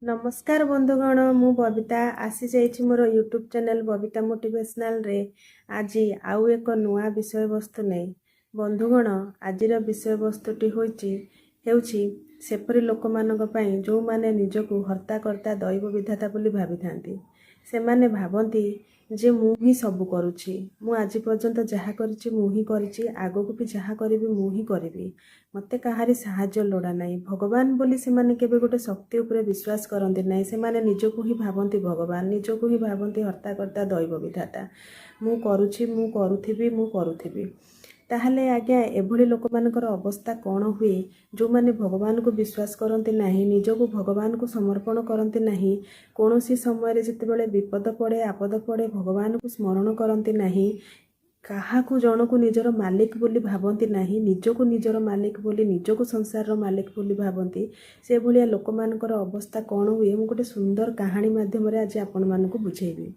नमस्कार बंधुगण मु बबिता आसी जाइछि मोर यूट्यूब चैनल बबिता मोटिवेशनल रे आज आउ एक नुआ विषय वस्तु नै बंधुगण आजिर विषय वस्तुटी हेउछि सेपरी लोक मानक पई जो माने निजको हर्ताकर्ता दैव विधाता बोली भाबी थांती से माने भाबंती जे मु ही सब करूछि मु आज पर्यंत जहा करिछि मु ही करिछि आगो को भी जहा करिबि मु ही करिबि मते कहारी साहाय्य लोड़ा नाही भगवान बोली से माने केबे गोटे शक्ति उपरे विश्वास करंती नाही से माने निजको ही भाबंती भगवान निजको ही भाबंती हर्ताकर्ता दैव विधाता मु करूछि मु करुथिबि ताहले आज्ञा एभली लोक मानकर अवस्था कौन हुए जो माने भगवान को विश्वास करते नहीं निजको भगवान को समर्पण करते नहीं कौन सी समय जितेबाला विपद पड़े आपद पड़े भगवान को स्मरण करते नहीं काहाकू जन को निजर मालिक बोली भाबंती नहीं निजको निजर मालिक बोली निजको संसार मालिक बोली भाबंती से भलिया लोक मानकर अवस्था कौन हुए मु गोटे सुंदर कहानी माध्यम आज आपण मानकु बुझेबी।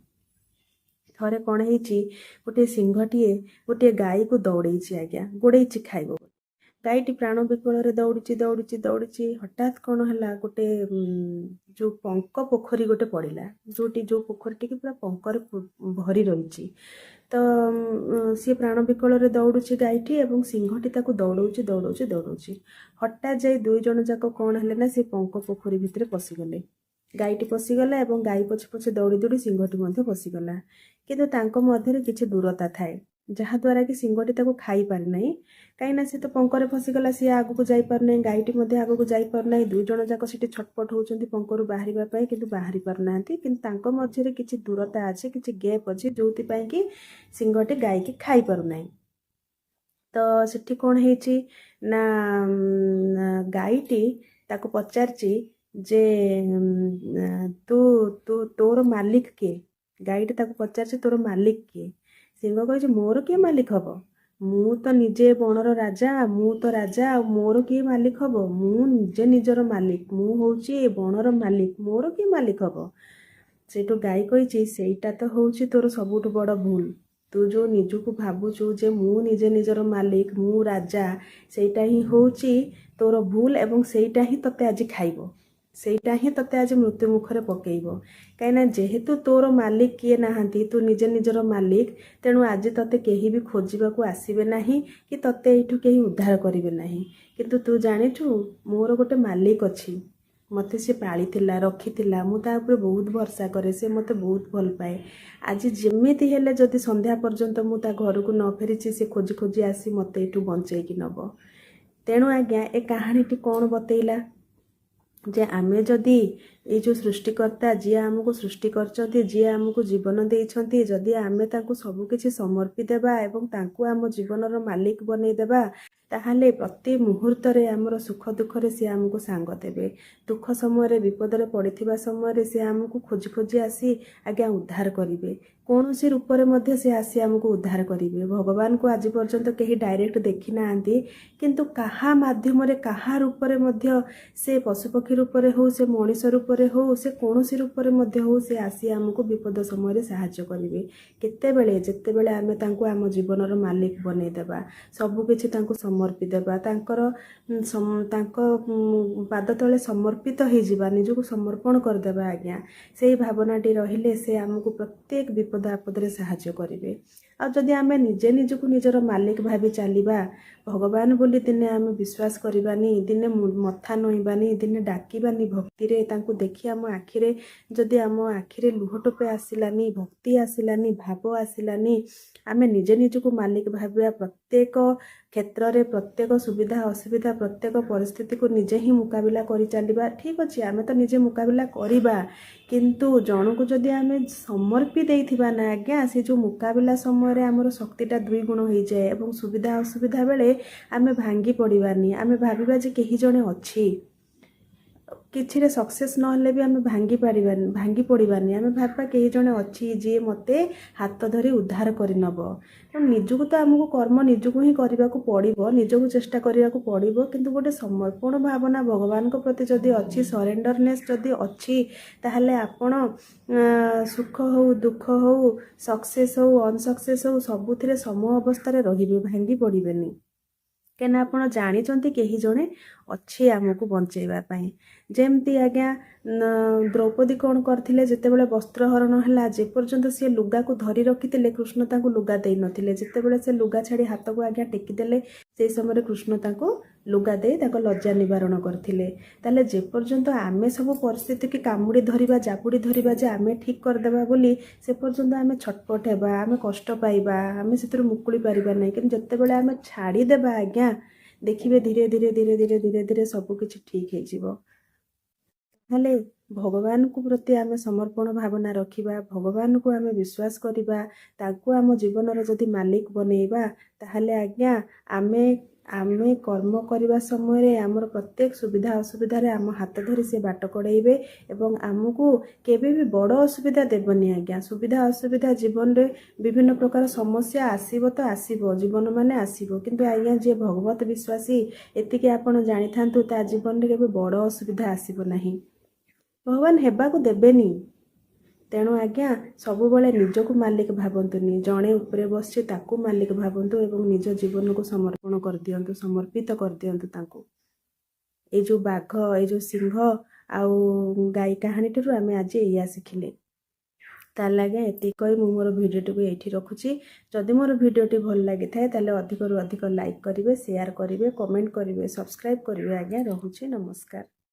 थरे कौन होती गोटे सिंहटीए गोटे गाई को दौड़े आज्ञा गोड़े खाइब गाईटी प्राण विकल दौड़ी दौड़ी दौड़ी हठात कौन है गोटे जो पंक पोखरी गोटे पड़ा जो पोखरी टी पूरा पंकर भरी रही तो सी प्राण विकल दौड़ुची गाईटी एवं सिंहटी ताको दौड़ौची हठात जाई दुई जन जाक कौन है ना सी पंक पोखरी भितर पशिगले गाईटी पशिगला एवं गाई पछे पछे दौड़ी दौड़ी सिंहटी मध्य पशिगला किंतु तांको मध्यरे किछि दूरता थाए जहाद्वारा कि सिंहटी ताको खाई पारे नहीं कहीं से तो पंकरे फसीगला सी आगू को जाई पार नहीं गाईटी मध्य आगू को जाई पार नहीं दुई जन जाक सेठी छटपट होउचंती पंकरु बाहरिबा पई किंतु बाहरी पार नांती किंतु तांको मध्यरे किछि दूरता अछि किछि गैप अछि जोति पई कि सिंहटी गाई की खाई पारु नहीं। तो सेठी कोन हेची ना गाईटी ताको पचारची जे तू तू तोर मालिक किए गाईटी ताको पचारची तोर मालिक किए सिंह कहे मोर किए मालिक हम मु तो निजे बनर राजा मु तो राजा मोर किए मालिक हम मु निजे निजर मालिक मु होउची बनर मालिक मोर किए मालिक हम सेठू गाई कही सेटा तो होउची तोर सबुठ बड़ भूल तू जो निजको भावुचु जे मु निजे निजर मालिक मु राजा सेटा ही होउची तोर भूल एवं सेटा ही तते आज खाइबो सेटा ही तते आज मृत्यु मुखरे पकेइबो कहीं जेहेतु तोर मालिक किए नाहांती तू निजे निजर मालिक तेणु आज तते केही भी खोजिबा को आसीबे नाही कि तते एठू केही उद्धार करिवे नाही किंतु तू जानिछु मोर गोटे मालिक अछि मते से पाली थिला रखी थिला मु ता ऊपर बहुत भरोसा करे से मते बहुत भल पाए आज जेमिति हेले जदि संध्या पर्यंत मु ता घर को न फेरिछि से खोजी खोजी आसी मते एठू बंचै कि नबो तेणु आज्ञा ए कहानीटी कौन बतैला जे आमे जदि ये जो सृष्टिकर्ता जी आमको सृष्टि करछंती जी आमको जीवन देइछंती जदि आमे तांको सब किछि समर्पि देबा एवं तांको आम जीवनर मालिक बनै देबा ताहले प्रति मुहूर्त रे आमर सुख दुख रे से आमको सांग देबे दुख समय रे विपद रे पड़िथिबा समय रे से आमको खोजी खोजी आसी आज्ञा उद्धार करिवे कौनसी रूप रे मध्य से आसी आमको उद्धार करिवे भगवान को आज पर्यंत केही डायरेक्ट देखि नांती किंतु काहा माध्यम रे काहा रूप रे मध्य से पशुपक्षी रूप रे हो से मनुष्य रूप रे हो से कौनसी रूप रे मध्य हो से आसी आमको विपद समय रे सहाय्य करिवे केतेबेले जेतेबेले आमे तांको आम जीवनर मालिक बनै देबा सब किछि तांको समर्पि देबा तांकर तांको पाद तले समर्पित हो जिबा निजको समर्पण कर देबा आज्ञा सेही भावनाटी रहिले से आमको प्रत्येक विपद आपद रे सहाय्य करिवे आ जदि आमे निजे निजको निजर मालिक भाबी चलिबा भगवान बोली दिने आमे विश्वास करिबानी दिने मथा नइबानी दिने डाकिबानी भक्ति रे तांको देखि आम आखिरे जदि आम आखिरे लुहटोपे आसिलानी भक्ति आसिलानी भाव आसिलानी आमे निजे निजको मालिक भाबिया प्रत्येक क्षेत्र रे प्रत्येक सुविधा असुविधा प्रत्येक परिस्थिति को निजे ही मुकाबिला करि चलिबा ठीक अछि आमे तो निजे मुकाबिला करिबा किंतु जनको जदि आमे समर्पि देइथिबा ना आज्ञा से जो मुकाबिला समय रे हमर शक्तिटा दुई गुण हो जाए एवं सुविधा असुविधा बेले आमे भांगी पड़िबानी आमे भाबिबा जे केही जणे अछि किछि रे सक्सेस न हले भी आमे भांगी पारिबानी भांगी पड़िबानी आमे भाबा केही जणे अछि जे मते हाथ धरी उद्धार करि नबो निजको तो आमको कर्म निजको ही करबा को पड़िबो निजको चेष्टा करिया को पड़िबो किंतु गोटे समर्पण भावना भगवान को प्रति जदि अछि सरेंडरनेस जदि अछि ताहले आपण सुख हो दुख हो सक्सेस हो अनसक्सेस हो सबुथिरे सम अवस्था रे रहिबे भांगी पड़िबेनी केना आपण जानिचंती केही जणे ଅଛି ଆମକୁ ବଞ୍ଚେଇବା ପାଇଁ। ଯେମିତି ଆଜ୍ଞା ଦ୍ରୌପଦୀ କ'ଣ କରିଥିଲେ, ଯେତେବେଳେ ବସ୍ତ୍ରହରଣ ହେଲା ଯେପର୍ଯ୍ୟନ୍ତ ସେ ଲୁଗାକୁ ଧରି ରଖିଥିଲେ କୃଷ୍ଣ ତାଙ୍କୁ ଲୁଗା ଦେଇନଥିଲେ। ଯେତେବେଳେ ସେ ଲୁଗା ଛାଡ଼ି ହାତକୁ ଆଜ୍ଞା ଟେକିଦେଲେ ସେହି ସମୟରେ କୃଷ୍ଣ ତାଙ୍କୁ ଲୁଗା ଦେଇ ତାଙ୍କ ଲଜ୍ଜା ନିବାରଣ କରିଥିଲେ। ତାହେଲେ ଯେପର୍ଯ୍ୟନ୍ତ ଆମେ ସବୁ ପରିସ୍ଥିତିକି କାମୁଡ଼ି ଧରିବା, ଜାବୁଡ଼ି ଧରିବା ଯେ ଆମେ ଠିକ୍ କରିଦେବା ବୋଲି, ସେ ପର୍ଯ୍ୟନ୍ତ ଆମେ ଛଟପଟ ହେବା, ଆମେ କଷ୍ଟ ପାଇବା, ଆମେ ସେଥିରୁ ମୁକୁଳି ପାରିବା ନାହିଁ। କିନ୍ତୁ ଯେତେବେଳେ ଆମେ ଛାଡ଼ିଦେବା ଆଜ୍ଞା, ଦେଖିବେ ଧୀରେ ଧୀରେ ଧୀରେ ଧୀରେ ଧୀରେ ଧୀରେ ସବୁ କିଛି ଠିକ୍ ହେଇଯିବ। ତାହେଲେ ଭଗବାନଙ୍କୁ ପ୍ରତି ଆମେ ସମର୍ପଣ ଭାବନା ରଖିବା, ଭଗବାନଙ୍କୁ ଆମେ ବିଶ୍ୱାସ କରିବା, ତାଙ୍କୁ ଆମ ଜୀବନର ଯଦି ମାଲିକ ବନେଇବା, ତାହେଲେ ଆଜ୍ଞା ଆମେ ଆମେ କର୍ମ କରିବା ସମୟରେ ଆମର ପ୍ରତ୍ୟେକ ସୁବିଧା ଅସୁବିଧାରେ ଆମ ହାତ ଧରି ସେ ବାଟ କଢ଼େଇବେ ଏବଂ ଆମକୁ କେବେ ବି ବଡ଼ ଅସୁବିଧା ଦେବନି ଆଜ୍ଞା। ସୁବିଧା ଅସୁବିଧା ଜୀବନରେ ବିଭିନ୍ନ ପ୍ରକାର ସମସ୍ୟା ଆସିବ ତ ଆସିବ, ଜୀବନ ମାନେ ଆସିବ, କିନ୍ତୁ ଆଜ୍ଞା ଯିଏ ଭଗବତ ବିଶ୍ୱାସୀ ଏତିକି ଆପଣ ଜାଣିଥାନ୍ତୁ, ତା ଜୀବନରେ କେବେ ବଡ଼ ଅସୁବିଧା ଆସିବ ନାହିଁ, ଭଗବାନ ହେବାକୁ ଦେବେନି। ତେଣୁ ଆଜ୍ଞା ସବୁବେଳେ ନିଜକୁ ମାଲିକ ଭାବନ୍ତୁନି, ଜଣେ ଉପରେ ବସିଛି ତାକୁ ମାଲିକ ଭାବନ୍ତୁ ଏବଂ ନିଜ ଜୀବନକୁ ସମର୍ପଣ କରିଦିଅନ୍ତୁ, ସମର୍ପିତ କରିଦିଅନ୍ତୁ ତାଙ୍କୁ। ଏଇ ଯେଉଁ ବାଘ, ଏଇ ଯେଉଁ ସିଂହ ଆଉ ଗାଈ କାହାଣୀଟିରୁ ଆମେ ଆଜି ଏଇଆ ଶିଖିଲେ। ତାହେଲେ ଆଜ୍ଞା ଏତିକି କହି ମୁଁ ମୋର ଭିଡ଼ିଓଟିକୁ ଏଇଠି ରଖୁଛି। ଯଦି ମୋର ଭିଡ଼ିଓଟି ଭଲ ଲାଗିଥାଏ ତାହେଲେ ଅଧିକରୁ ଅଧିକ ଲାଇକ୍ କରିବେ, ସେୟାର କରିବେ, କମେଣ୍ଟ କରିବେ, ସବସ୍କ୍ରାଇବ୍ କରିବେ। ଆଜ୍ଞା ରହୁଛି, ନମସ୍କାର।